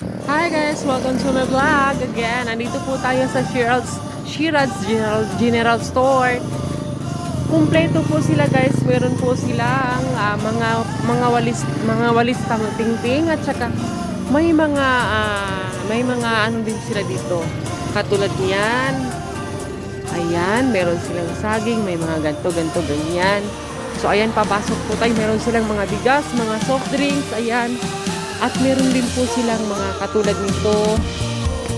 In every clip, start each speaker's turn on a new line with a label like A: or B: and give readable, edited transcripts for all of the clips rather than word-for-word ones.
A: Hi guys! Welcome to my vlog again. Nandito po tayo sa Shiraz General Store. Kumpleto po sila guys. Meron po silang mga walis tingting at saka may mga ano din sila dito. Katulad niyan. Ayan, meron silang saging, may mga ganto ganyan. So ayan, papasok po tayo. Meron silang mga bigas, mga soft drinks, ayan. At meron din po silang mga katulad nito.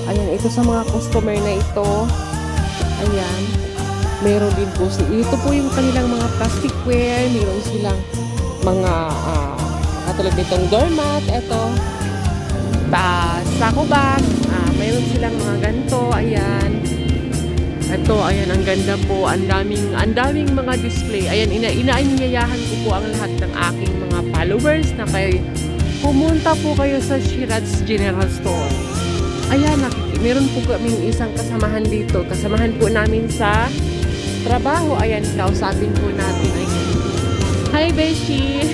A: Ayan, ito sa mga customer na ito. Ayan. Meron din po ito po yung kanilang mga plasticware. Meron silang mga katulad nitong doormat. Ito. Sako bag. Meron silang mga ganito. Ayan. Ito, ayan, ang ganda po. Ang daming mga display. Ayan, inaanyayahan ko po ang lahat ng aking mga followers na pumunta po kayo sa Shiraz General Store. Ayan, meron po kaming isang kasamahan dito. Kasamahan po namin sa trabaho. Ayan, kausapin po natin. Ayan. Hi, Beshi!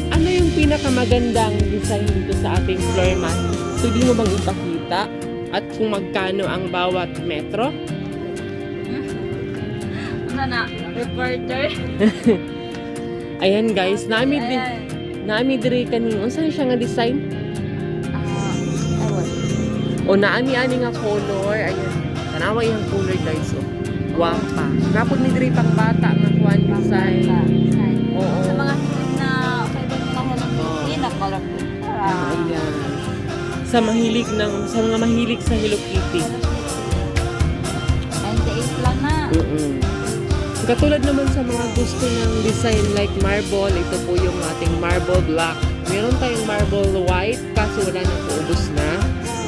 A: Ano yung pinakamagandang design dito sa ating floor mat? Pwede mo bang ipakita? At kung magkano ang bawat metro?
B: Ano na? Reporter?
A: Ayan guys, nami diri kaning unsa siya nga design?
B: Ewan.
A: O naami ani nga color, ayan. Tanawa yang color guys, oh. Guwapa. Napod ni diri pang bata nga kuan design. Oo.
B: Sa mga hilig na favorite nila Hello Kitty, na colorful.
A: Ayan. Sa mga mahilig sa Hello Kitty.
B: 98 lang na.
A: Katulad naman sa mga gusto ng design like marble, ito po yung ating marble black. Meron tayong marble white, kaso wala nang paubos na.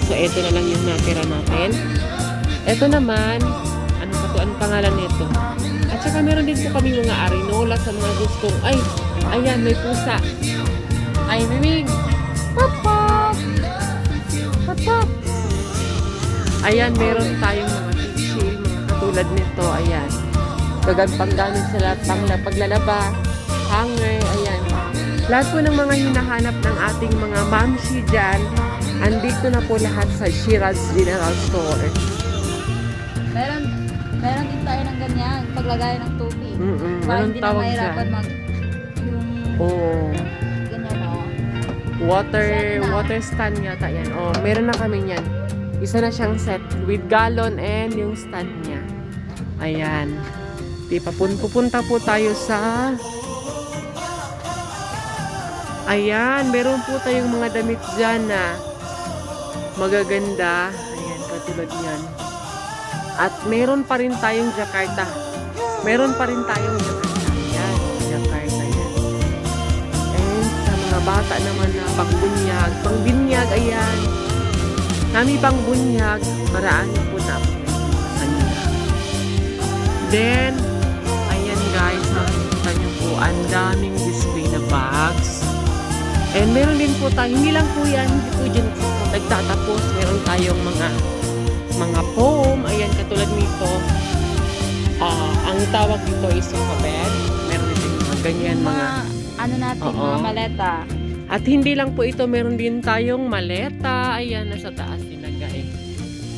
A: So, ito na lang yung natira natin. Ito naman, ano pangalan nito? At saka meron din po kami mga arinola sa mga gustong, ayan, may pusa. Ay, Mimig! Papa! Papa! Ayan, meron tayong mga tissue, mga katulad nito, ayan. Panggamit sa paglalaba, hanger, ayan. Lahat po ng mga hinahanap ng ating mga mamsi dyan, andito na po lahat sa Shiraz General Store.
B: Meron din tayo ng ganyan, paglagay ng tubig. Para
A: Anong
B: hindi na
A: tawag
B: mahirapan
A: dyan?
B: Ganyan, no?
A: Water stand yata yan. Meron na kami yan. Isa na siyang set with gallon and yung stand niya. Ayan. Pupunta po tayo sa ayan, meron po tayong mga damit dyan na magaganda. Ayan, katulad yan. At meron pa rin tayong Jakarta. Meron pa rin tayong Jakarta. Ayan, Jakarta yan. And sa mga bata naman na pangbinyag, ayan. Nami pangbunyag, maraan po na kanina. Then, guys, makikita nyo po ang daming display na bags. And meron din po tayo, hindi lang po yan, hindi po dyan nagtatapos. Meron tayong mga foam, ayan, katulad nito. Ang tawag dito is sofa bed. Meron din mga ganyan, mga
B: ano natin, mga maleta.
A: At hindi lang po ito, meron din tayong maleta. Ayan, nasa taas nilagay.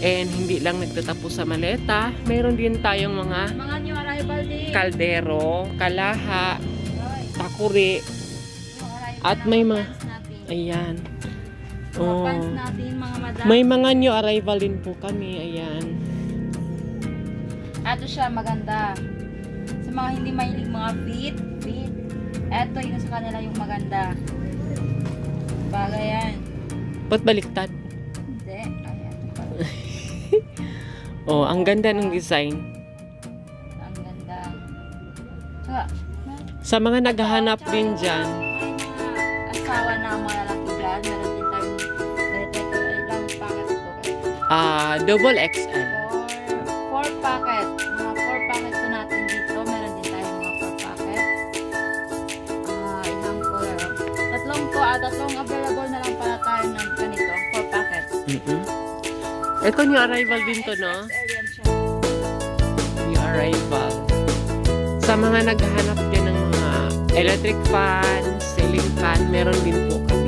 A: And hindi lang nagtatapos sa maleta, meron din tayong mga
B: new arrival din.
A: Kaldero, kalaha, takuri, at may mga, ayan.
B: Mga pants natin, mga madam.
A: May mga new arrival din po kami, ayan.
B: Ito siya, maganda. Sa mga hindi mahilig mga fit. Ito yung sa kanila yung maganda. Bagay yan.
A: Ba't baliktad?
B: Hindi. Ayan.
A: Ang ganda ng design.
B: Ang ganda. Tsaka,
A: Sa mga naghahanap din dyan,
B: may mga asawa na mga lalaki dyan. Meron din tayong ganito. Ilang packet ito.
A: double XL.
B: 4 packet. Mga 4 packet po natin dito. Meron din tayong mga 4 packet. Ilang color. Tatlong available na lang para tayo ng ganito. 4 packet.
A: Ito new arrival din to, no?
B: XXL yan siya.
A: New arrival. Sa mga naghahanap din ng mga electric fan, ceiling fan, meron din po kami.